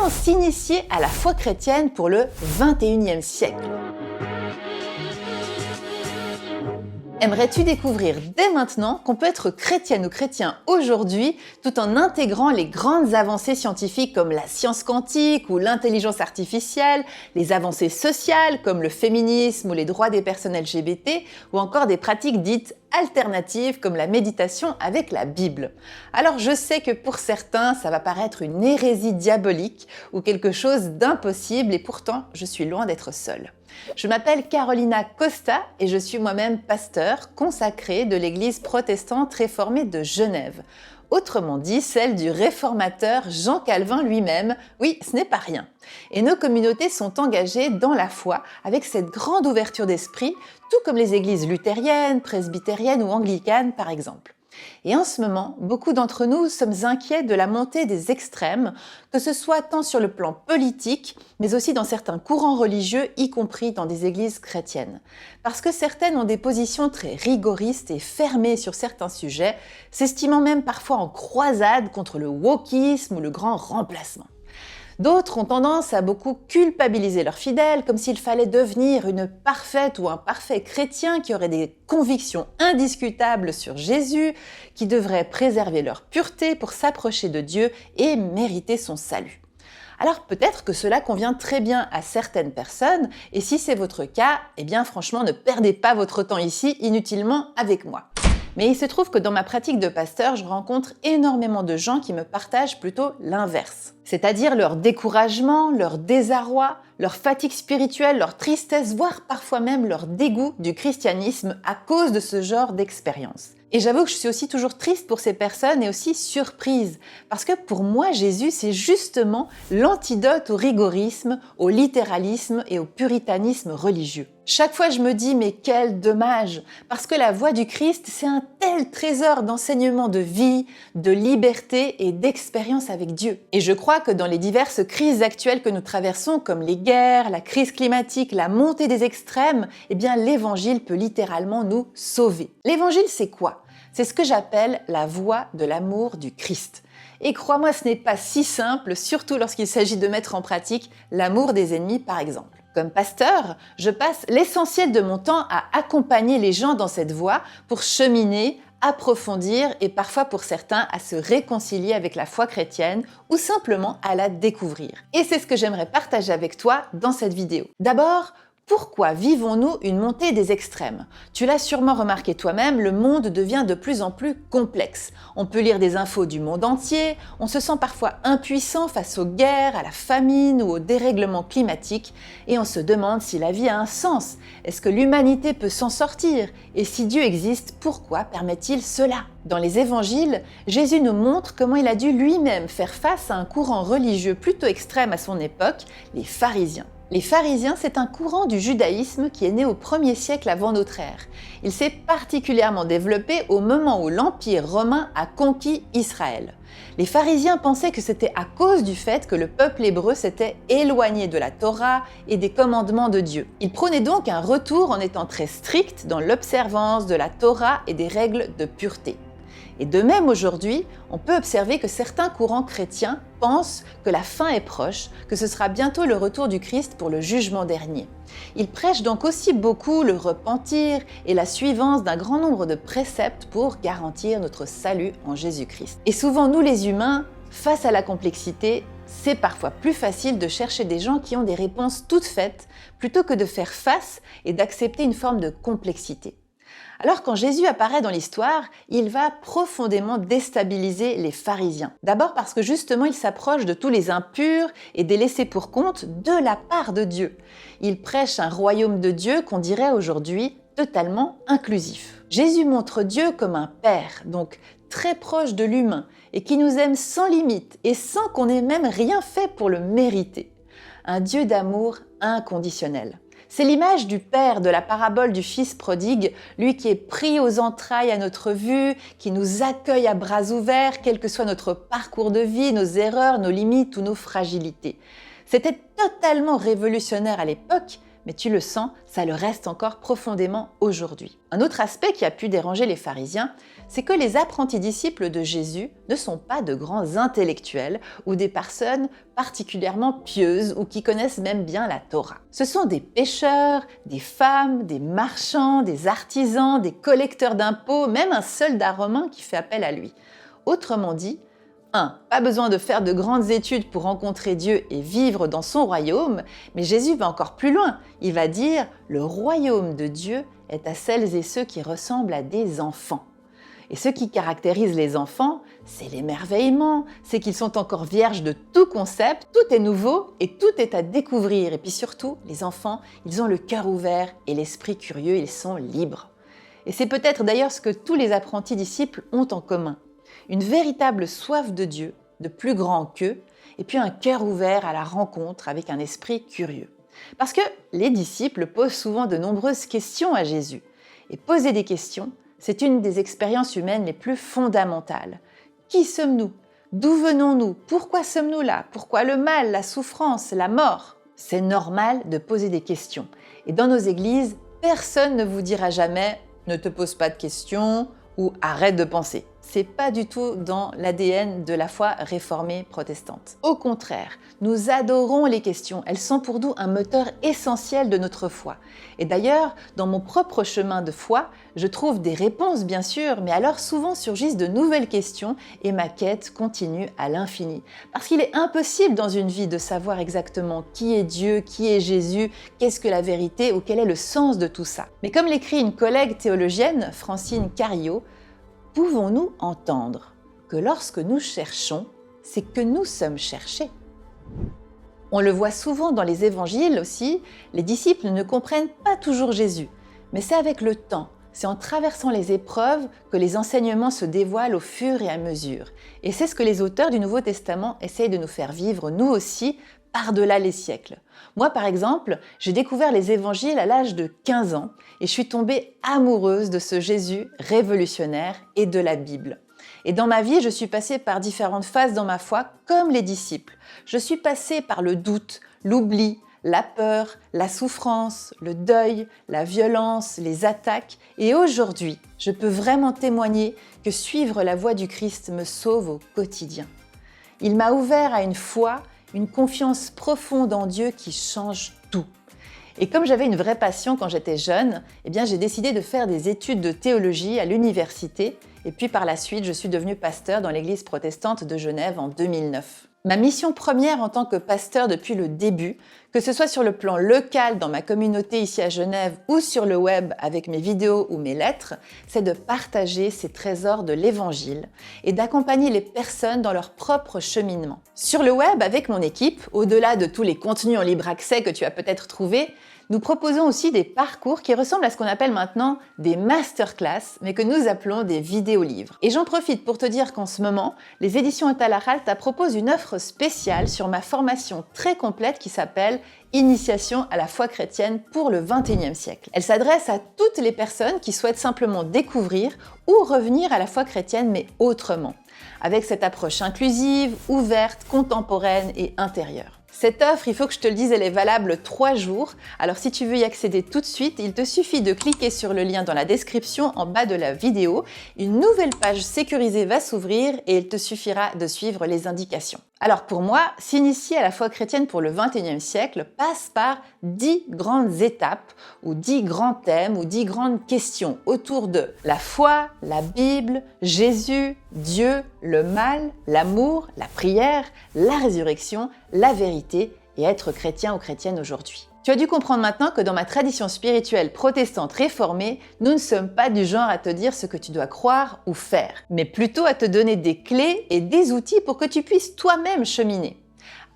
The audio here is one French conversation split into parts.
Comment s'initier à la foi chrétienne pour le 21e siècle? Aimerais-tu découvrir dès maintenant qu'on peut être chrétienne ou chrétien aujourd'hui tout en intégrant les grandes avancées scientifiques comme la science quantique ou l'intelligence artificielle, les avancées sociales comme le féminisme ou les droits des personnes LGBT ou encore des pratiques dites alternatives comme la méditation avec la Bible? Alors je sais que pour certains ça va paraître une hérésie diabolique ou quelque chose d'impossible et pourtant je suis loin d'être seule. Je m'appelle Carolina Costa et je suis moi-même pasteur consacrée de l'église protestante réformée de Genève. Autrement dit, celle du réformateur Jean Calvin lui-même. Oui, ce n'est pas rien. Et nos communautés sont engagées dans la foi avec cette grande ouverture d'esprit, tout comme les églises luthériennes, presbytériennes ou anglicanes par exemple. Et en ce moment, beaucoup d'entre nous sommes inquiets de la montée des extrêmes, que ce soit tant sur le plan politique, mais aussi dans certains courants religieux, y compris dans des églises chrétiennes. Parce que certaines ont des positions très rigoristes et fermées sur certains sujets, s'estimant même parfois en croisade contre le wokisme ou le grand remplacement. D'autres ont tendance à beaucoup culpabiliser leurs fidèles, comme s'il fallait devenir une parfaite ou un parfait chrétien qui aurait des convictions indiscutables sur Jésus, qui devrait préserver leur pureté pour s'approcher de Dieu et mériter son salut. Alors peut-être que cela convient très bien à certaines personnes, et si c'est votre cas, eh bien franchement ne perdez pas votre temps ici inutilement avec moi. Mais il se trouve que dans ma pratique de pasteur, je rencontre énormément de gens qui me partagent plutôt l'inverse. C'est-à-dire leur découragement, leur désarroi, leur fatigue spirituelle, leur tristesse, voire parfois même leur dégoût du christianisme à cause de ce genre d'expérience. Et j'avoue que je suis aussi toujours triste pour ces personnes et aussi surprise, parce que pour moi, Jésus, c'est justement l'antidote au rigorisme, au littéralisme et au puritanisme religieux. Chaque fois, je me dis, mais quel dommage, parce que la voix du Christ, c'est un tel trésor d'enseignement de vie, de liberté et d'expérience avec Dieu. Et je crois que dans les diverses crises actuelles que nous traversons, comme les guerres, la crise climatique, la montée des extrêmes, eh bien l'Évangile peut littéralement nous sauver. L'Évangile, c'est quoi? C'est ce que j'appelle la voie de l'amour du Christ. Et crois-moi, ce n'est pas si simple, surtout lorsqu'il s'agit de mettre en pratique l'amour des ennemis, par exemple. Comme pasteur, je passe l'essentiel de mon temps à accompagner les gens dans cette voie pour cheminer, approfondir et parfois pour certains à se réconcilier avec la foi chrétienne ou simplement à la découvrir. Et c'est ce que j'aimerais partager avec toi dans cette vidéo. D'abord, pourquoi vivons-nous une montée des extrêmes? Tu l'as sûrement remarqué toi-même, le monde devient de plus en plus complexe. On peut lire des infos du monde entier, on se sent parfois impuissant face aux guerres, à la famine ou au dérèglement climatique, et on se demande si la vie a un sens. Est-ce que l'humanité peut s'en sortir? Et si Dieu existe, pourquoi permet-il cela? Dans les évangiles, Jésus nous montre comment il a dû lui-même faire face à un courant religieux plutôt extrême à son époque, les pharisiens. Les pharisiens, c'est un courant du judaïsme qui est né au 1er siècle avant notre ère. Il s'est particulièrement développé au moment où l'Empire romain a conquis Israël. Les pharisiens pensaient que c'était à cause du fait que le peuple hébreu s'était éloigné de la Torah et des commandements de Dieu. Ils prônaient donc un retour en étant très stricts dans l'observance de la Torah et des règles de pureté. Et de même aujourd'hui, on peut observer que certains courants chrétiens pensent que la fin est proche, que ce sera bientôt le retour du Christ pour le jugement dernier. Ils prêchent donc aussi beaucoup le repentir et la suivance d'un grand nombre de préceptes pour garantir notre salut en Jésus-Christ. Et souvent, nous les humains, face à la complexité, c'est parfois plus facile de chercher des gens qui ont des réponses toutes faites plutôt que de faire face et d'accepter une forme de complexité. Alors quand Jésus apparaît dans l'histoire, il va profondément déstabiliser les pharisiens. D'abord parce que justement il s'approche de tous les impurs et des laissés pour compte de la part de Dieu. Il prêche un royaume de Dieu qu'on dirait aujourd'hui totalement inclusif. Jésus montre Dieu comme un père, donc très proche de l'humain et qui nous aime sans limite et sans qu'on ait même rien fait pour le mériter. Un Dieu d'amour inconditionnel. C'est l'image du Père de la parabole du Fils prodigue, lui qui est pris aux entrailles à notre vue, qui nous accueille à bras ouverts, quel que soit notre parcours de vie, nos erreurs, nos limites ou nos fragilités. C'était totalement révolutionnaire à l'époque, mais tu le sens, ça le reste encore profondément aujourd'hui. Un autre aspect qui a pu déranger les pharisiens, c'est que les apprentis disciples de Jésus ne sont pas de grands intellectuels ou des personnes particulièrement pieuses ou qui connaissent même bien la Torah. Ce sont des pêcheurs, des femmes, des marchands, des artisans, des collecteurs d'impôts, même un soldat romain qui fait appel à lui. Autrement dit, 1. Pas besoin de faire de grandes études pour rencontrer Dieu et vivre dans son royaume, mais Jésus va encore plus loin. Il va dire « Le royaume de Dieu est à celles et ceux qui ressemblent à des enfants ». Et ce qui caractérise les enfants, c'est l'émerveillement, c'est qu'ils sont encore vierges de tout concept, tout est nouveau et tout est à découvrir. Et puis surtout, les enfants, ils ont le cœur ouvert et l'esprit curieux, ils sont libres. Et c'est peut-être d'ailleurs ce que tous les apprentis disciples ont en commun. Une véritable soif de Dieu, de plus grand qu'eux, et puis un cœur ouvert à la rencontre avec un esprit curieux. Parce que les disciples posent souvent de nombreuses questions à Jésus. Et poser des questions, c'est une des expériences humaines les plus fondamentales. Qui sommes-nous? D'où venons-nous? Pourquoi sommes-nous là? Pourquoi le mal, la souffrance, la mort? C'est normal de poser des questions. Et dans nos églises, personne ne vous dira jamais « ne te pose pas de questions » ou « arrête de penser ». C'est pas du tout dans l'ADN de la foi réformée protestante. Au contraire, nous adorons les questions. Elles sont pour nous un moteur essentiel de notre foi. Et d'ailleurs, dans mon propre chemin de foi, je trouve des réponses bien sûr, mais alors souvent surgissent de nouvelles questions et ma quête continue à l'infini. Parce qu'il est impossible dans une vie de savoir exactement qui est Dieu, qui est Jésus, qu'est-ce que la vérité ou quel est le sens de tout ça. Mais comme l'écrit une collègue théologienne, Francine Carillo, pouvons-nous entendre que lorsque nous cherchons, c'est que nous sommes cherchés? On le voit souvent dans les évangiles aussi, les disciples ne comprennent pas toujours Jésus. Mais c'est avec le temps, c'est en traversant les épreuves que les enseignements se dévoilent au fur et à mesure. Et c'est ce que les auteurs du Nouveau Testament essayent de nous faire vivre, nous aussi, par-delà les siècles. Moi, par exemple, j'ai découvert les évangiles à l'âge de 15 ans et je suis tombée amoureuse de ce Jésus révolutionnaire et de la Bible. Et dans ma vie, je suis passée par différentes phases dans ma foi, comme les disciples. Je suis passée par le doute, l'oubli, la peur, la souffrance, le deuil, la violence, les attaques. Et aujourd'hui, je peux vraiment témoigner que suivre la voie du Christ me sauve au quotidien. Il m'a ouvert à une foi, une confiance profonde en Dieu qui change tout. Et comme j'avais une vraie passion quand j'étais jeune, j'ai décidé de faire des études de théologie à l'université. Et puis par la suite, je suis devenue pasteur dans l'église protestante de Genève en 2009. Ma mission première en tant que pasteur depuis le début, que ce soit sur le plan local dans ma communauté ici à Genève ou sur le web avec mes vidéos ou mes lettres, c'est de partager ces trésors de l'Évangile et d'accompagner les personnes dans leur propre cheminement. Sur le web, avec mon équipe, au-delà de tous les contenus en libre accès que tu as peut-être trouvés, nous proposons aussi des parcours qui ressemblent à ce qu'on appelle maintenant des masterclass, mais que nous appelons des vidéolivres. Et j'en profite pour te dire qu'en ce moment, les éditions Otalahalta proposent une offre spéciale sur ma formation très complète qui s'appelle Initiation à la foi chrétienne pour le XXIe siècle. Elle s'adresse à toutes les personnes qui souhaitent simplement découvrir ou revenir à la foi chrétienne, mais autrement, avec cette approche inclusive, ouverte, contemporaine et intérieure. Cette offre, il faut que je te le dise, elle est valable 3 jours. Alors si tu veux y accéder tout de suite, il te suffit de cliquer sur le lien dans la description en bas de la vidéo. Une nouvelle page sécurisée va s'ouvrir et il te suffira de suivre les indications. Alors pour moi, s'initier à la foi chrétienne pour le XXIe siècle passe par 10 grandes étapes ou 10 grands thèmes ou 10 grandes questions autour de la foi, la Bible, Jésus, Dieu, le mal, l'amour, la prière, la résurrection, la vérité et être chrétien ou chrétienne aujourd'hui. Tu as dû comprendre maintenant que dans ma tradition spirituelle protestante réformée, nous ne sommes pas du genre à te dire ce que tu dois croire ou faire, mais plutôt à te donner des clés et des outils pour que tu puisses toi-même cheminer.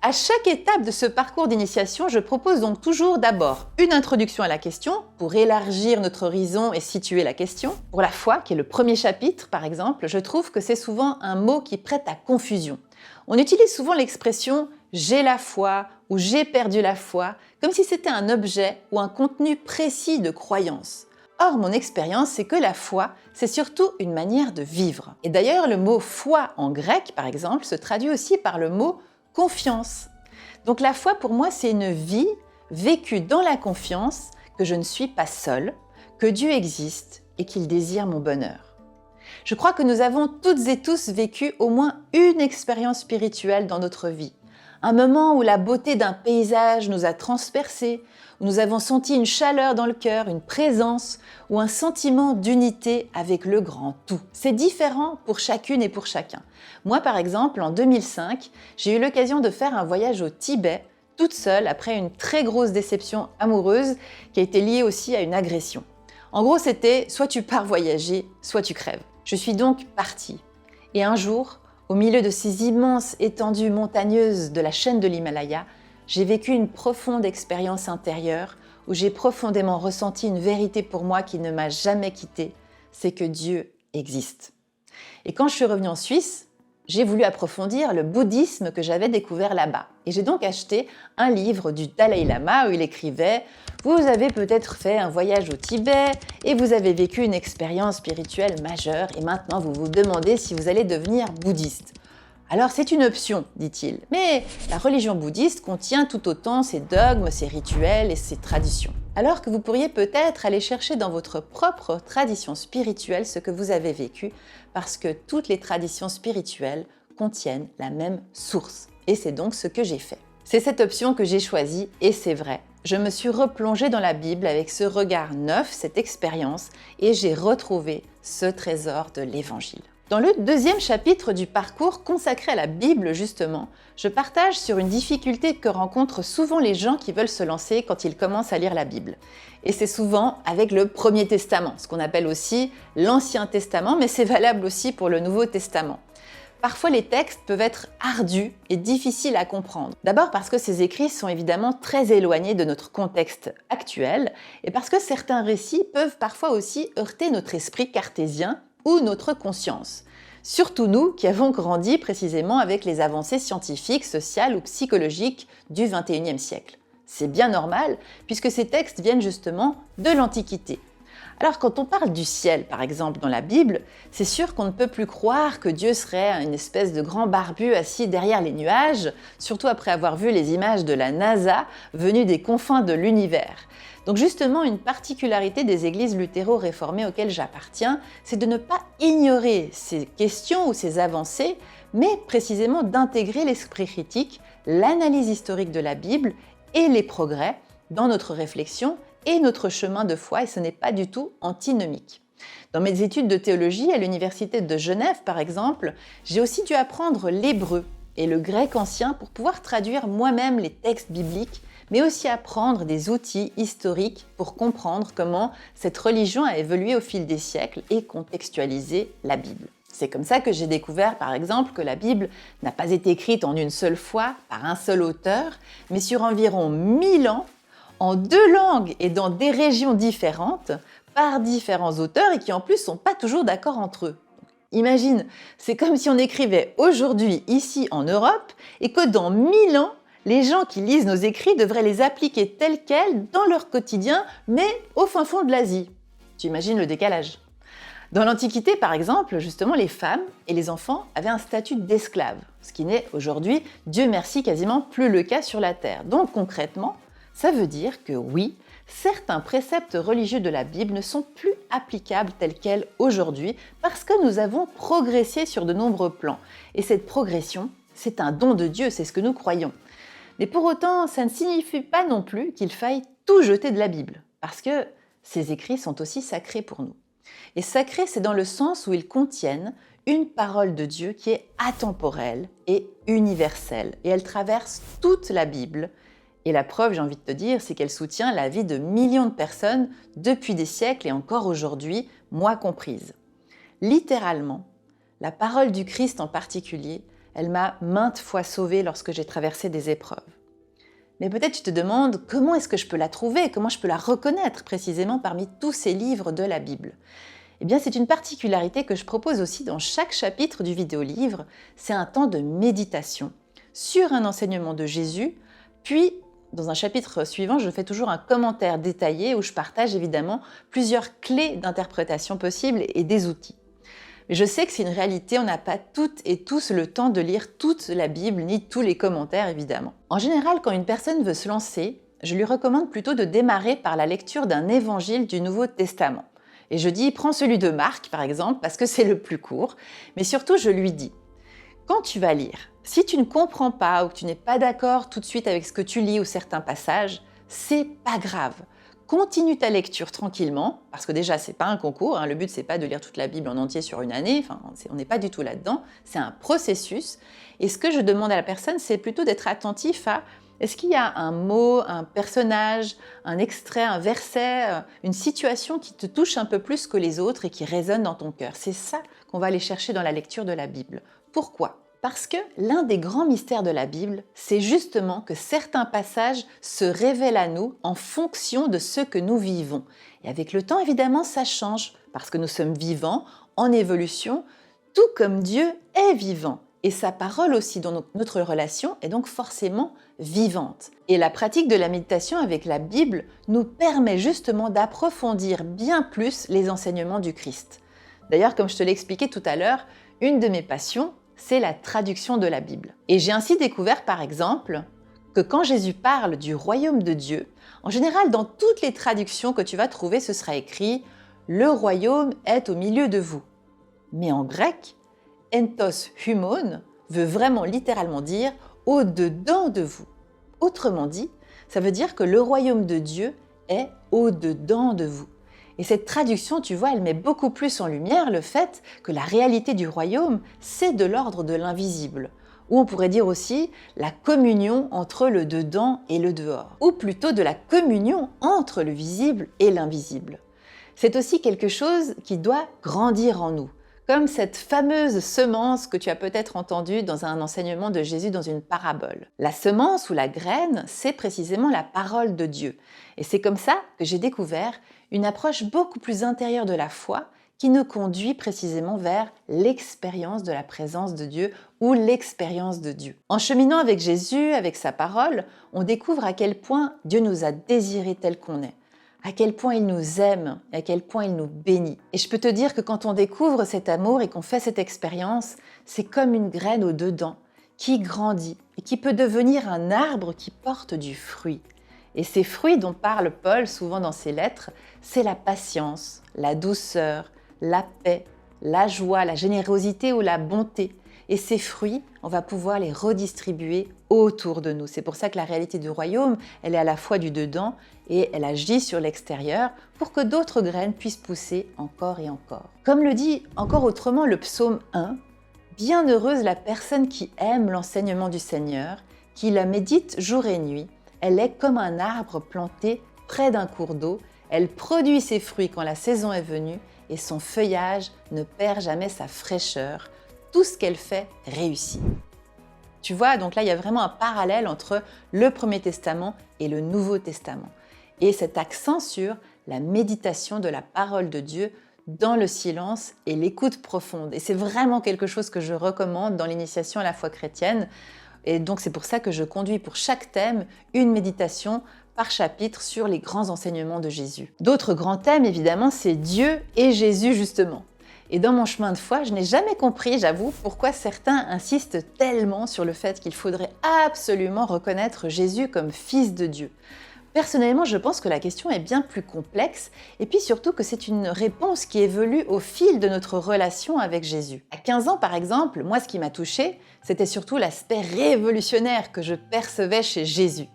À chaque étape de ce parcours d'initiation, je propose donc toujours d'abord une introduction à la question pour élargir notre horizon et situer la question. Pour la foi, qui est le premier chapitre par exemple, je trouve que c'est souvent un mot qui prête à confusion. On utilise souvent l'expression « j'ai la foi » ou « j'ai perdu la foi » comme si c'était un objet ou un contenu précis de croyance. Or, mon expérience, c'est que la foi, c'est surtout une manière de vivre. Et d'ailleurs, le mot « foi » en grec, par exemple, se traduit aussi par le mot « confiance ». Donc la foi, pour moi, c'est une vie, vécu dans la confiance que je ne suis pas seule, que Dieu existe et qu'il désire mon bonheur. Je crois que nous avons toutes et tous vécu au moins une expérience spirituelle dans notre vie. Un moment où la beauté d'un paysage nous a transpercés, où nous avons senti une chaleur dans le cœur, une présence ou un sentiment d'unité avec le grand tout. C'est différent pour chacune et pour chacun. Moi, par exemple, en 2005, j'ai eu l'occasion de faire un voyage au Tibet, toute seule, après une très grosse déception amoureuse qui a été liée aussi à une agression. En gros, c'était soit tu pars voyager, soit tu crèves. Je suis donc partie. Et un jour, au milieu de ces immenses étendues montagneuses de la chaîne de l'Himalaya, j'ai vécu une profonde expérience intérieure où j'ai profondément ressenti une vérité pour moi qui ne m'a jamais quittée, c'est que Dieu existe. Et quand je suis revenue en Suisse, j'ai voulu approfondir le bouddhisme que j'avais découvert là-bas. Et j'ai donc acheté un livre du Dalai Lama où il écrivait « Vous avez peut-être fait un voyage au Tibet et vous avez vécu une expérience spirituelle majeure et maintenant vous vous demandez si vous allez devenir bouddhiste. » Alors c'est une option, dit-il, mais la religion bouddhiste contient tout autant ses dogmes, ses rituels et ses traditions. Alors que vous pourriez peut-être aller chercher dans votre propre tradition spirituelle ce que vous avez vécu, parce que toutes les traditions spirituelles contiennent la même source. Et c'est donc ce que j'ai fait. C'est cette option que j'ai choisie, et c'est vrai. Je me suis replongée dans la Bible avec ce regard neuf, cette expérience, et j'ai retrouvé ce trésor de l'Évangile. Dans le deuxième chapitre du parcours consacré à la Bible, justement, je partage sur une difficulté que rencontrent souvent les gens qui veulent se lancer quand ils commencent à lire la Bible. Et c'est souvent avec le Premier Testament, ce qu'on appelle aussi l'Ancien Testament, mais c'est valable aussi pour le Nouveau Testament. Parfois, les textes peuvent être ardus et difficiles à comprendre. D'abord parce que ces écrits sont évidemment très éloignés de notre contexte actuel, et parce que certains récits peuvent parfois aussi heurter notre esprit cartésien ou notre conscience. Surtout nous qui avons grandi précisément avec les avancées scientifiques, sociales ou psychologiques du XXIe siècle. C'est bien normal puisque ces textes viennent justement de l'Antiquité. Alors quand on parle du ciel, par exemple, dans la Bible, c'est sûr qu'on ne peut plus croire que Dieu serait une espèce de grand barbu assis derrière les nuages, surtout après avoir vu les images de la NASA venues des confins de l'univers. Donc justement, une particularité des églises luthéro-réformées auxquelles j'appartiens, c'est de ne pas ignorer ces questions ou ces avancées, mais précisément d'intégrer l'esprit critique, l'analyse historique de la Bible et les progrès dans notre réflexion et notre chemin de foi, et ce n'est pas du tout antinomique. Dans mes études de théologie à l'université de Genève, par exemple, j'ai aussi dû apprendre l'hébreu et le grec ancien pour pouvoir traduire moi-même les textes bibliques, mais aussi apprendre des outils historiques pour comprendre comment cette religion a évolué au fil des siècles et contextualiser la Bible. C'est comme ça que j'ai découvert, par exemple, que la Bible n'a pas été écrite en une seule fois par un seul auteur, mais sur environ 1000 ans, en 2 langues et dans des régions différentes, par différents auteurs et qui en plus sont pas toujours d'accord entre eux. Imagine, c'est comme si on écrivait aujourd'hui ici en Europe et que dans 1000 ans, les gens qui lisent nos écrits devraient les appliquer tels quels dans leur quotidien, mais au fin fond de l'Asie. Tu imagines le décalage. Dans l'Antiquité, par exemple, justement, les femmes et les enfants avaient un statut d'esclaves, ce qui n'est aujourd'hui, Dieu merci, quasiment plus le cas sur la Terre. Donc concrètement, ça veut dire que oui, certains préceptes religieux de la Bible ne sont plus applicables tels quels aujourd'hui parce que nous avons progressé sur de nombreux plans. Et cette progression, c'est un don de Dieu, c'est ce que nous croyons. Mais pour autant, ça ne signifie pas non plus qu'il faille tout jeter de la Bible, parce que ces écrits sont aussi sacrés pour nous. Et sacrés, c'est dans le sens où ils contiennent une parole de Dieu qui est atemporelle et universelle, et elle traverse toute la Bible. Et la preuve, j'ai envie de te dire, c'est qu'elle soutient la vie de millions de personnes depuis des siècles et encore aujourd'hui, moi comprise. Littéralement, la parole du Christ en particulier, elle m'a maintes fois sauvée lorsque j'ai traversé des épreuves. Mais peut-être tu te demandes comment est-ce que je peux la trouver, comment je peux la reconnaître précisément parmi tous ces livres de la Bible. Eh bien, c'est une particularité que je propose aussi dans chaque chapitre du vidéolivre, c'est un temps de méditation sur un enseignement de Jésus, puis dans un chapitre suivant, je fais toujours un commentaire détaillé où je partage évidemment plusieurs clés d'interprétation possibles et des outils. Mais je sais que c'est une réalité, on n'a pas toutes et tous le temps de lire toute la Bible, ni tous les commentaires évidemment. En général, quand une personne veut se lancer je lui recommande plutôt de démarrer par la lecture d'un évangile du Nouveau Testament. Et je dis, prends celui de Marc par exemple, parce que c'est le plus court, mais surtout je lui dis, quand tu vas lire, si tu ne comprends pas ou que tu n'es pas d'accord tout de suite avec ce que tu lis ou certains passages, c'est pas grave. Continue ta lecture tranquillement, parce que déjà c'est pas un concours, le but c'est pas de lire toute la Bible en entier sur une année, on n'est pas du tout là-dedans, c'est un processus. Et ce que je demande à la personne, c'est plutôt d'être attentif à est-ce qu'il y a un mot, un personnage, un extrait, un verset, une situation qui te touche un peu plus que les autres et qui résonne dans ton cœur. C'est ça qu'on va aller chercher dans la lecture de la Bible. Pourquoi ? Parce que l'un des grands mystères de la Bible, c'est justement que certains passages se révèlent à nous en fonction de ce que nous vivons. Et avec le temps, évidemment, ça change, parce que nous sommes vivants, en évolution, tout comme Dieu est vivant. Et sa parole aussi dans notre relation est donc forcément vivante. Et la pratique de la méditation avec la Bible nous permet justement d'approfondir bien plus les enseignements du Christ. D'ailleurs, comme je te l'ai expliqué tout à l'heure, une de mes passions, c'est la traduction de la Bible. Et j'ai ainsi découvert par exemple que quand Jésus parle du royaume de Dieu, en général dans toutes les traductions que tu vas trouver, ce sera écrit « Le royaume est au milieu de vous ». Mais en grec, entos humon veut vraiment littéralement dire « au-dedans de vous ». Autrement dit, ça veut dire que le royaume de Dieu est au-dedans de vous. Et cette traduction, tu vois, elle met beaucoup plus en lumière le fait que la réalité du royaume, c'est de l'ordre de l'invisible. Ou on pourrait dire aussi la communion entre le dedans et le dehors. Ou plutôt de la communion entre le visible et l'invisible. C'est aussi quelque chose qui doit grandir en nous. Comme cette fameuse semence que tu as peut-être entendue dans un enseignement de Jésus dans une parabole. La semence ou la graine, c'est précisément la parole de Dieu. Et c'est comme ça que j'ai découvert une approche beaucoup plus intérieure de la foi qui nous conduit précisément vers l'expérience de la présence de Dieu ou l'expérience de Dieu. En cheminant avec Jésus, avec sa parole, on découvre à quel point Dieu nous a désirés tels qu'on est, à quel point il nous aime et à quel point il nous bénit. Et je peux te dire que quand on découvre cet amour et qu'on fait cette expérience, c'est comme une graine au-dedans qui grandit et qui peut devenir un arbre qui porte du fruit. Et ces fruits dont parle Paul souvent dans ses lettres, c'est la patience, la douceur, la paix, la joie, la générosité ou la bonté. Et ces fruits, on va pouvoir les redistribuer autour de nous. C'est pour ça que la réalité du royaume, elle est à la fois du dedans et elle agit sur l'extérieur pour que d'autres graines puissent pousser encore et encore. Comme le dit encore autrement le psaume 1, « Bienheureuse la personne qui aime l'enseignement du Seigneur, qui la médite jour et nuit. Elle est comme un arbre planté près d'un cours d'eau. Elle produit ses fruits quand la saison est venue et son feuillage ne perd jamais sa fraîcheur. Tout ce qu'elle fait réussit. » Tu vois, donc là, il y a vraiment un parallèle entre le Premier Testament et le Nouveau Testament. Et cet accent sur la méditation de la parole de Dieu dans le silence et l'écoute profonde. Et c'est vraiment quelque chose que je recommande dans l'initiation à la foi chrétienne. Et donc c'est pour ça que je conduis pour chaque thème une méditation par chapitre sur les grands enseignements de Jésus. D'autres grands thèmes, évidemment, c'est Dieu et Jésus, justement. Et dans mon chemin de foi, je n'ai jamais compris, j'avoue, pourquoi certains insistent tellement sur le fait qu'il faudrait absolument reconnaître Jésus comme fils de Dieu. Personnellement, je pense que la question est bien plus complexe et puis surtout que c'est une réponse qui évolue au fil de notre relation avec Jésus. À 15 ans, par exemple, moi, ce qui m'a touchée, c'était surtout l'aspect révolutionnaire que je percevais chez Jésus.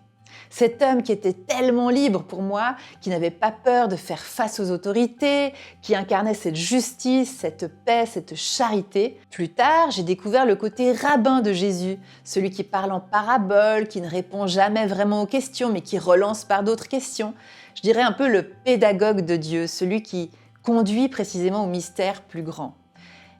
Cet homme qui était tellement libre pour moi, qui n'avait pas peur de faire face aux autorités, qui incarnait cette justice, cette paix, cette charité. Plus tard, j'ai découvert le côté rabbin de Jésus, celui qui parle en parabole, qui ne répond jamais vraiment aux questions, mais qui relance par d'autres questions. Je dirais un peu le pédagogue de Dieu, celui qui conduit précisément au mystère plus grand.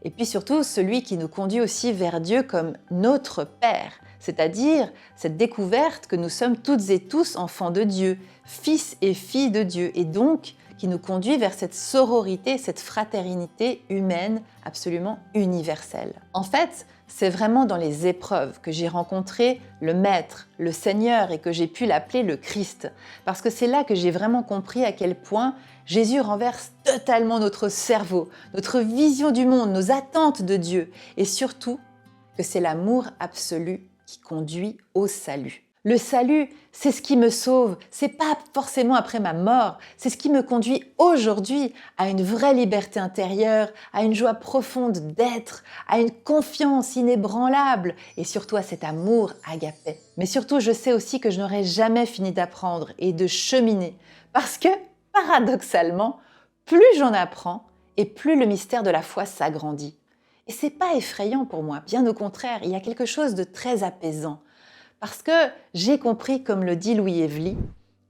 Et puis surtout, celui qui nous conduit aussi vers Dieu comme notre Père, c'est-à-dire cette découverte que nous sommes toutes et tous enfants de Dieu, fils et filles de Dieu, et donc qui nous conduit vers cette sororité, cette fraternité humaine absolument universelle. En fait, c'est vraiment dans les épreuves que j'ai rencontré le Maître, le Seigneur, et que j'ai pu l'appeler le Christ, parce que c'est là que j'ai vraiment compris à quel point Jésus renverse totalement notre cerveau, notre vision du monde, nos attentes de Dieu, et surtout que c'est l'amour absolu qui conduit au salut. Le salut, c'est ce qui me sauve, c'est pas forcément après ma mort, c'est ce qui me conduit aujourd'hui à une vraie liberté intérieure, à une joie profonde d'être, à une confiance inébranlable et surtout à cet amour agapé. Mais surtout, je sais aussi que je n'aurai jamais fini d'apprendre et de cheminer parce que, paradoxalement, plus j'en apprends et plus le mystère de la foi s'agrandit. Et c'est pas effrayant pour moi, bien au contraire, il y a quelque chose de très apaisant. Parce que j'ai compris, comme le dit Louis Evely,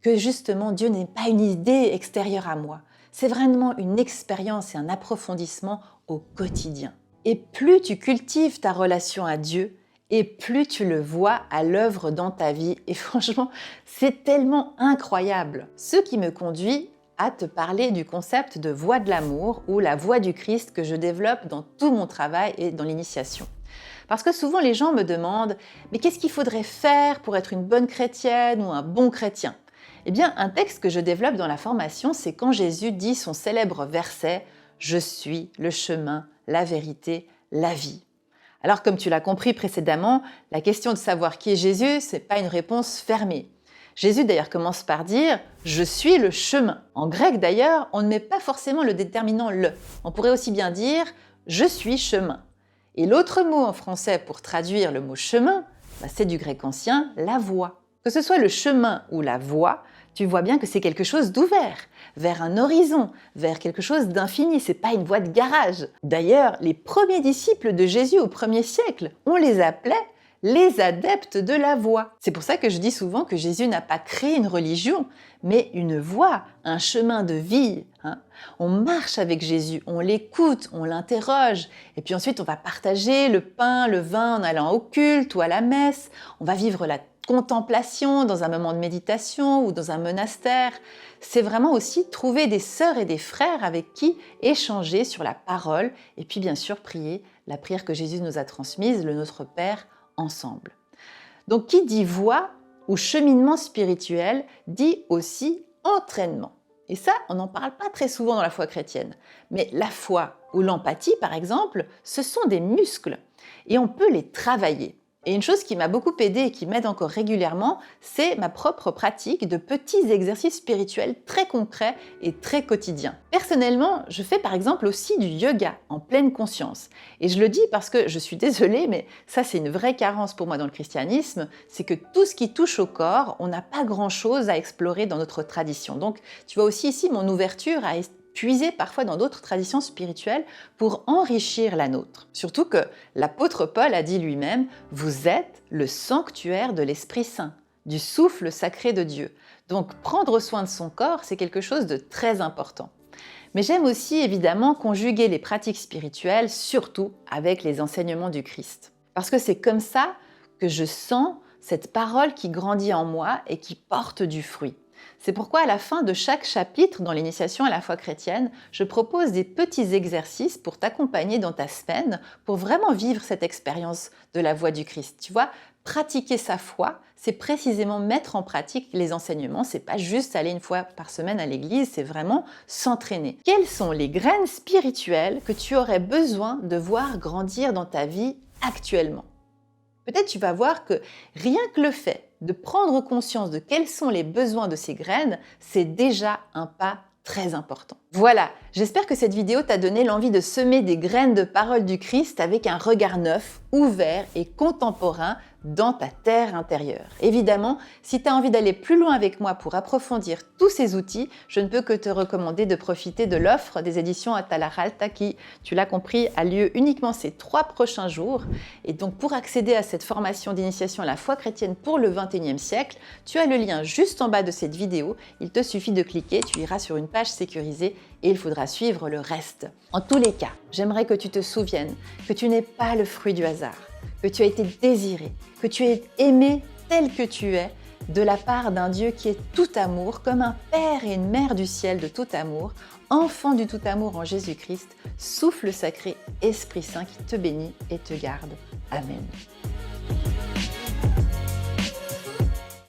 que justement Dieu n'est pas une idée extérieure à moi. C'est vraiment une expérience et un approfondissement au quotidien. Et plus tu cultives ta relation à Dieu, et plus tu le vois à l'œuvre dans ta vie. Et franchement, c'est tellement incroyable. Ce qui me conduit à te parler du concept de voie de l'amour ou la voie du Christ que je développe dans tout mon travail et dans l'initiation. Parce que souvent les gens me demandent « mais qu'est-ce qu'il faudrait faire pour être une bonne chrétienne ou un bon chrétien ?» Eh bien, un texte que je développe dans la formation, c'est quand Jésus dit son célèbre verset « Je suis le chemin, la vérité, la vie ». Alors comme tu l'as compris précédemment, la question de savoir qui est Jésus, ce n'est pas une réponse fermée. Jésus d'ailleurs commence par dire « Je suis le chemin ». En grec d'ailleurs, on ne met pas forcément le déterminant « le ». On pourrait aussi bien dire « Je suis chemin ». Et l'autre mot en français pour traduire le mot chemin, c'est du grec ancien, la voie. Que ce soit le chemin ou la voie, tu vois bien que c'est quelque chose d'ouvert, vers un horizon, vers quelque chose d'infini, c'est pas une voie de garage. D'ailleurs, les premiers disciples de Jésus au 1er siècle, on les appelait les adeptes de la voie. C'est pour ça que je dis souvent que Jésus n'a pas créé une religion, mais une voie, un chemin de vie. On marche avec Jésus, on l'écoute, on l'interroge, et puis ensuite on va partager le pain, le vin en allant au culte ou à la messe, on va vivre la contemplation dans un moment de méditation ou dans un monastère. C'est vraiment aussi trouver des sœurs et des frères avec qui échanger sur la parole, et puis bien sûr prier la prière que Jésus nous a transmise, le Notre Père, ensemble. Donc qui dit voie ou cheminement spirituel dit aussi entraînement. Et ça, on n'en parle pas très souvent dans la foi chrétienne. Mais la foi ou l'empathie, par exemple, ce sont des muscles et on peut les travailler. Et une chose qui m'a beaucoup aidée et qui m'aide encore régulièrement, c'est ma propre pratique de petits exercices spirituels très concrets et très quotidiens. Personnellement, je fais par exemple aussi du yoga en pleine conscience. Et je le dis parce que je suis désolée, mais ça c'est une vraie carence pour moi dans le christianisme, c'est que tout ce qui touche au corps, on n'a pas grand-chose à explorer dans notre tradition. Donc tu vois aussi ici mon ouverture à puiser parfois dans d'autres traditions spirituelles pour enrichir la nôtre. Surtout que l'apôtre Paul a dit lui-même « Vous êtes le sanctuaire de l'Esprit Saint, du souffle sacré de Dieu ». Donc prendre soin de son corps, c'est quelque chose de très important. Mais j'aime aussi évidemment conjuguer les pratiques spirituelles, surtout avec les enseignements du Christ. Parce que c'est comme ça que je sens cette parole qui grandit en moi et qui porte du fruit. C'est pourquoi à la fin de chaque chapitre dans l'initiation à la foi chrétienne, je propose des petits exercices pour t'accompagner dans ta semaine, pour vraiment vivre cette expérience de la voie du Christ. Tu vois, pratiquer sa foi, c'est précisément mettre en pratique les enseignements. C'est pas juste aller une fois par semaine à l'église, c'est vraiment s'entraîner. Quelles sont les graines spirituelles que tu aurais besoin de voir grandir dans ta vie actuellement ? Peut-être tu vas voir que rien que le fait de prendre conscience de quels sont les besoins de ces graines, c'est déjà un pas très important. Voilà, j'espère que cette vidéo t'a donné l'envie de semer des graines de parole du Christ avec un regard neuf, ouvert et contemporain dans ta terre intérieure. Évidemment, si tu as envie d'aller plus loin avec moi pour approfondir tous ces outils, je ne peux que te recommander de profiter de l'offre des éditions Atalaya qui, tu l'as compris, a lieu uniquement ces 3 prochains jours. Et donc pour accéder à cette formation d'initiation à la foi chrétienne pour le XXIe siècle, tu as le lien juste en bas de cette vidéo. Il te suffit de cliquer, tu iras sur une page sécurisée et il faudra suivre le reste. En tous les cas, j'aimerais que tu te souviennes que tu n'es pas le fruit du hasard, que tu as été désiré, que tu es aimé tel que tu es, de la part d'un Dieu qui est tout amour, comme un Père et une Mère du ciel de tout amour, enfant du tout amour en Jésus-Christ, souffle sacré, Esprit Saint qui te bénit et te garde. Amen.